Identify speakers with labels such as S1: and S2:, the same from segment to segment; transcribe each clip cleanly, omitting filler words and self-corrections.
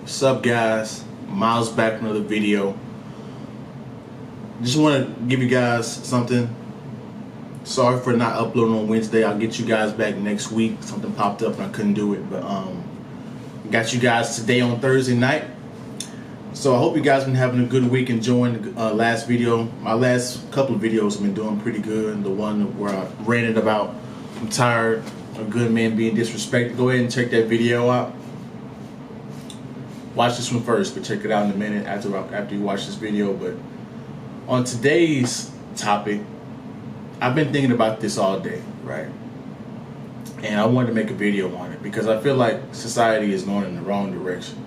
S1: What's up, guys? Miles back with another video. Just want to give you guys something. Sorry for not uploading on Wednesday. I'll get you guys back next week. Something popped up and I couldn't do it, but got you guys today on Thursday night. So I hope you guys been having a good week, enjoying the last video. My last couple of videos have been doing pretty good. The one where I ranted about I'm tired of good men being disrespected. Go ahead and check that video out. Watch this one first, but check it out in a minute after you watch this video. But on today's topic, I've been thinking about this all day, right? And I wanted to make a video on it because I feel like society is going in the wrong direction.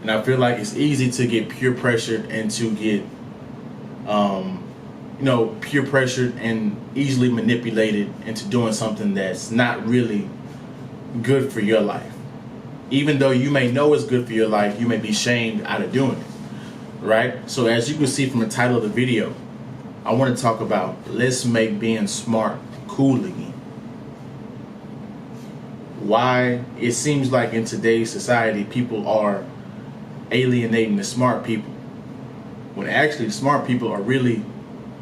S1: And I feel like it's easy to get peer pressured and to get, peer pressured and easily manipulated into doing something that's not really good for your life. Even though you may know it's good for your life, you may be shamed out of doing it, right? So as you can see from the title of the video, I want to talk about let's make being smart cool again. Why it seems like in today's society people are alienating the smart people, when actually the smart people are really,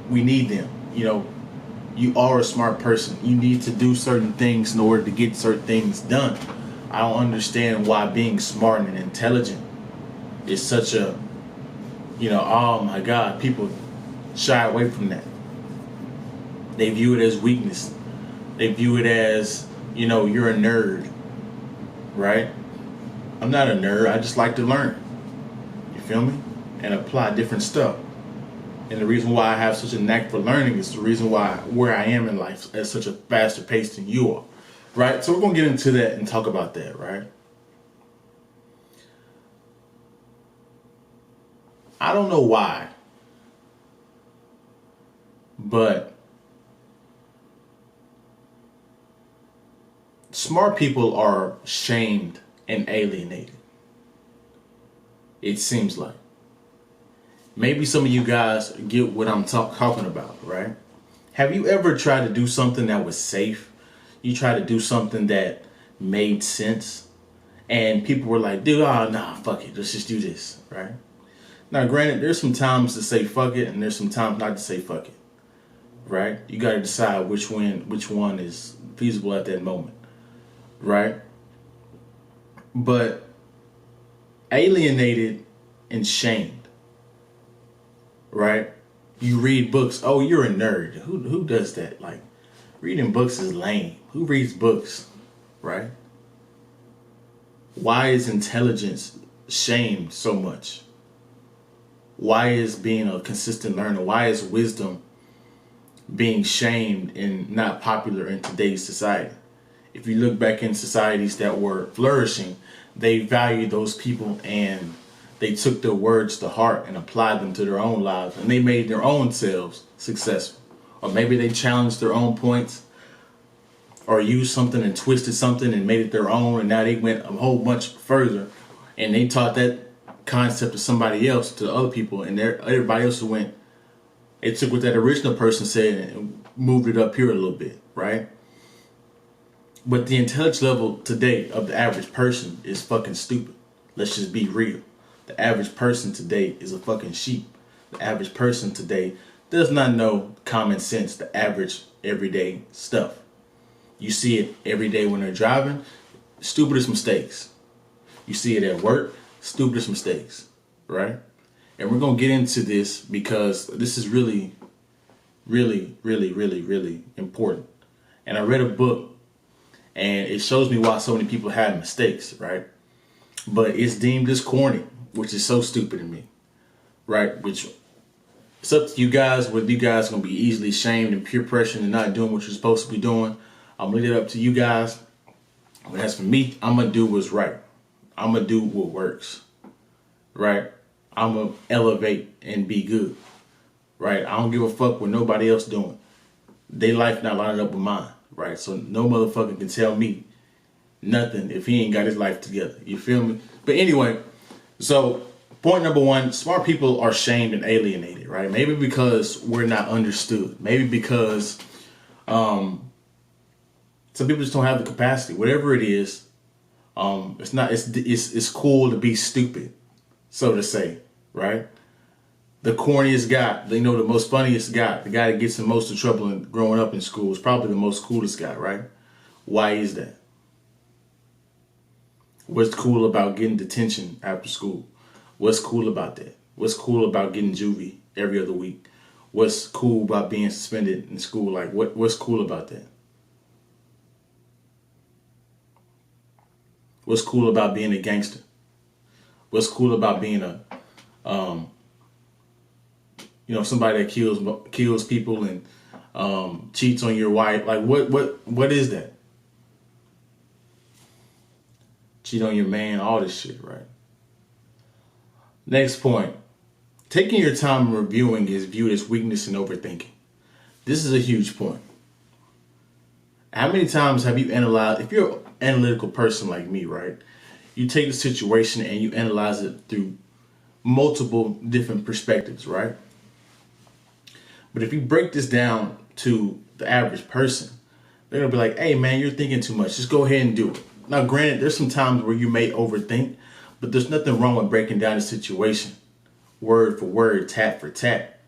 S1: we need them. You are a smart person. You need to do certain things in order to get certain things done. I don't understand why being smart and intelligent is such a, oh my God, people shy away from that. They view it as weakness. They view it as, you're a nerd, right? I'm not a nerd. I just like to learn. You feel me? And apply different stuff. And the reason why I have such a knack for learning is the reason why where I am in life at such a faster pace than you are. Right? So we're going to get into that and talk about that, right? I don't know why, but smart people are shamed and alienated. It seems like. Maybe some of you guys get what I'm talking about, right? Have you ever tried to do something that was safe? You try to do something that made sense, and people were like, dude, nah, fuck it, let's just do this, right? Now, granted, there's some times to say fuck it, and there's some times not to say fuck it, right? You got to decide which one is feasible at that moment, right? But alienated and shamed, right? You read books, oh, you're a nerd. Who does that? Like, reading books is lame. Who reads books, right? Why is intelligence shamed so much? Why is being a consistent learner, why is wisdom being shamed and not popular in today's society? If you look back in societies that were flourishing, they valued those people and they took their words to heart and applied them to their own lives, and they made their own selves successful. Or maybe they challenged their own points, or used something and twisted something and made it their own, and now they went a whole bunch further and they taught that concept to somebody else, to other people, and everybody else went, they took what that original person said and moved it up here a little bit, right? But the intelligence level today of the average person is fucking stupid. Let's just be real. The average person today is a fucking sheep. The average person today does not know common sense, the average everyday stuff. You see it every day when they're driving, stupidest mistakes. You see it at work, stupidest mistakes, right? And we're going to get into this because this is really, really, really, really, really important. And I read a book and it shows me why so many people have mistakes, right? But it's deemed as corny, which is so stupid to me, right? Which it's up to you guys whether you guys are going to be easily shamed and peer pressured and not doing what you're supposed to be doing. I'm going to leave it up to you guys. But as for me, I'm going to do what's right. I'm going to do what works, right? I'm going to elevate and be good, right? I don't give a fuck what nobody else doing. Their life not lining up with mine, right? So no motherfucker can tell me nothing if he ain't got his life together. You feel me? But anyway, so point number one, smart people are shamed and alienated, right? Maybe because we're not understood. Maybe because some people just don't have the capacity. Whatever it is, It's not. It's cool to be stupid, so to say, right? The corniest guy, the most funniest guy, the guy that gets in most of trouble in growing up in school is probably the most coolest guy, right? Why is that? What's cool about getting detention after school? What's cool about that? What's cool about getting juvie every other week? What's cool about being suspended in school? Like, what's cool about that? What's cool about being a gangster? What's cool about being a, somebody that kills people and cheats on your wife? Like, what is that? Cheat on your man, all this shit, right? Next point. Taking your time reviewing is viewed as weakness and overthinking. This is a huge point. How many times have you analyzed, if you're an analytical person like me, right? You take the situation and you analyze it through multiple different perspectives, right? But if you break this down to the average person, they're going to be like, hey man, you're thinking too much. Just go ahead and do it. Now, granted, there's some times where you may overthink, but there's nothing wrong with breaking down the situation, word for word, tat for tat,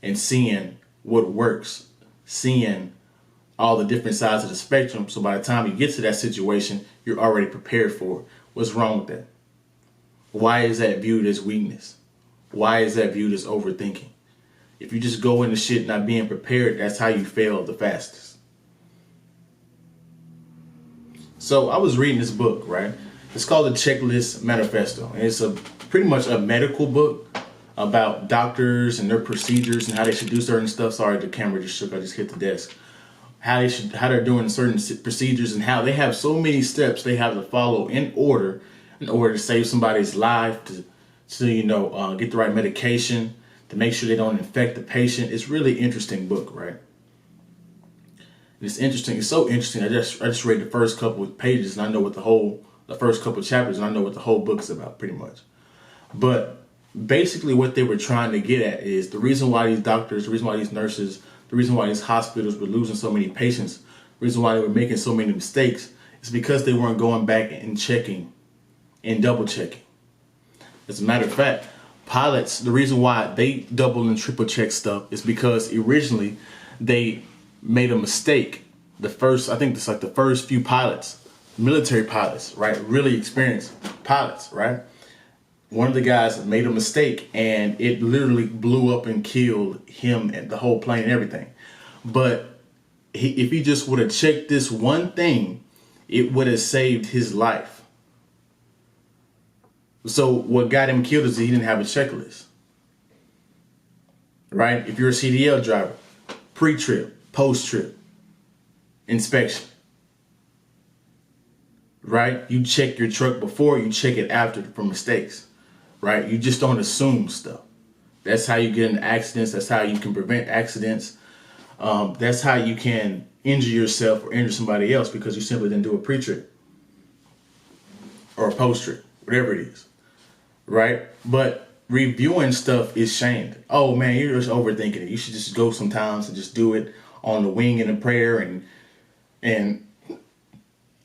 S1: and seeing what works, seeing all the different sides of the spectrum. So by the time you get to that situation, you're already prepared for it. What's wrong with that? Why is that viewed as weakness? Why is that viewed as overthinking? If you just go into shit not being prepared, that's how you fail the fastest. So I was reading this book, right? It's called The Checklist Manifesto. And it's pretty much a medical book about doctors and their procedures and how they should do certain stuff. Sorry, the camera just shook. I just hit the desk. How they're doing certain procedures and how they have so many steps they have to follow in order to save somebody's life, to get the right medication, to make sure they don't infect the patient. It's really interesting book, right? It's interesting. It's so interesting. I just read the first couple of pages and I know what the first couple of chapters and I know what the whole book's about pretty much. But basically what they were trying to get at is the reason why these doctors, the reason why these nurses, the reason why these hospitals were losing so many patients, the reason why they were making so many mistakes is because they weren't going back and checking and double checking. As a matter of fact, pilots, the reason why they double and triple check stuff is because originally they made a mistake. The first few pilots, military pilots, right? Really experienced pilots, right? One of the guys made a mistake and it literally blew up and killed him and the whole plane and everything. But if he just would have checked this one thing, it would have saved his life. So what got him killed is that he didn't have a checklist, right? If you're a CDL driver, pre-trip, post-trip inspection, right? You check your truck before, you check it after for mistakes, right? You just don't assume stuff. That's how you get into accidents. That's how you can prevent accidents. That's how you can injure yourself or injure somebody else because you simply didn't do a pre-trip or a post-trip, whatever it is, right? But reviewing stuff is shamed. Oh man, you're just overthinking it. You should just go sometimes and just do it on the wing and a prayer. And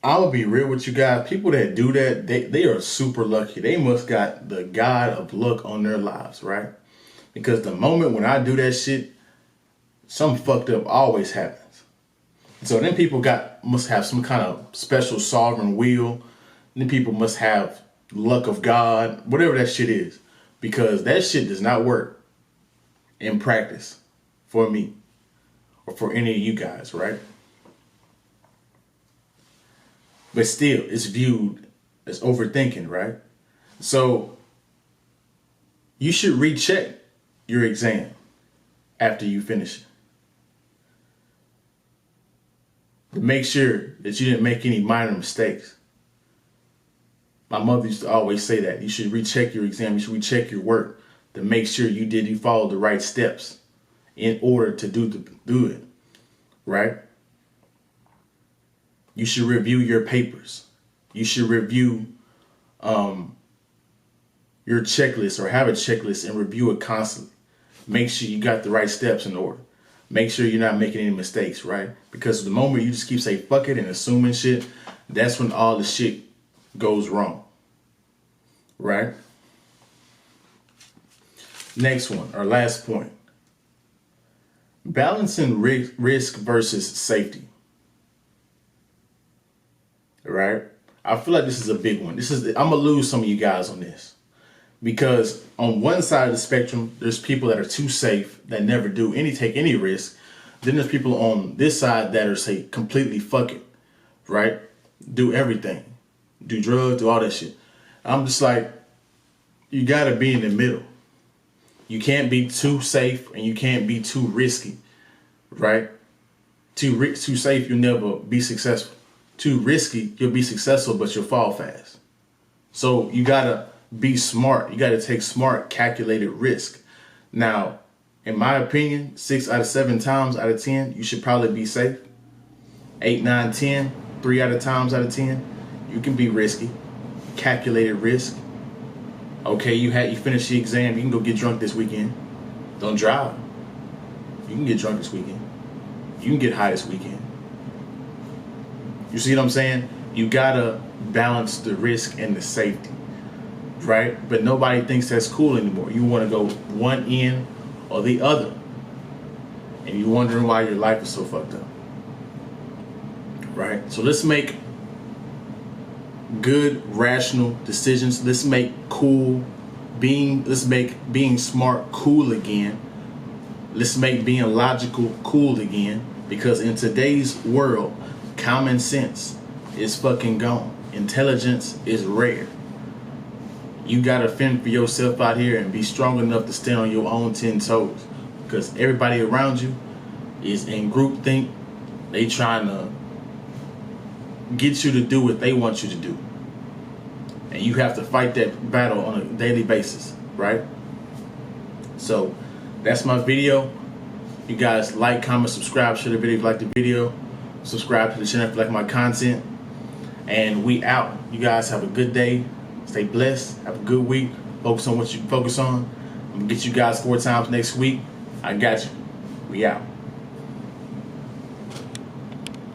S1: I'll be real with you guys. People that do that, they are super lucky. They must got the God of luck on their lives, right? Because the moment when I do that shit, something fucked up always happens. So then people must have some kind of special sovereign will. Then people must have luck of God, whatever that shit is. Because that shit does not work in practice for me or for any of you guys, right? But still, it's viewed as overthinking, right? So you should recheck your exam after you finish it. To make sure that you didn't make any minor mistakes. My mother used to always say that. You should recheck your exam. You should recheck your work to make sure you followed the right steps in order to do it, right? You should review your papers. You should review your checklist or have a checklist and review it constantly. Make sure you got the right steps in order. Make sure you're not making any mistakes, right? Because the moment you just keep saying fuck it and assuming shit, that's when all the shit goes wrong, right? Next one, our last point. Balancing risk versus safety, right? I feel like this is a big one. I'm gonna lose some of you guys on this, because on one side of the spectrum, there's people that are too safe, that never take any risk. Then there's people on this side that are, say, completely fuck it, right? Do everything, do drugs, do all that shit. I'm just like, you gotta be in the middle. You can't be too safe and you can't be too risky, right? Too safe, you'll never be successful. Too risky, you'll be successful, but you'll fall fast. So you gotta be smart. You gotta take smart, calculated risk. Now, in my opinion, 6 out of 7 times out of 10, you should probably be safe. 8, 9, 10, 3 times out of 10, you can be risky, calculated risk. Okay, you finished the exam, you can go get drunk this weekend. Don't drive. You can get drunk this weekend. You can get high this weekend. You see what I'm saying? You gotta balance the risk and the safety, right? But nobody thinks that's cool anymore. You wanna go one end or the other. And you're wondering why your life is so fucked up, right? So let's make good, rational decisions. Let's make being smart cool again. Let's make being logical cool again. Because in today's world, common sense is fucking gone. Intelligence is rare. You gotta fend for yourself out here and be strong enough to stand on your own 10 toes. Because everybody around you is in groupthink. They trying to get you to do what they want you to do. And you have to fight that battle on a daily basis, right? So that's my video. You guys like, comment, subscribe, share the video if you like the video. Subscribe to the channel if you like my content. And we out. You guys have a good day. Stay blessed. Have a good week. Focus on what you focus on. I'm gonna get you guys 4 times next week. I got you. We out.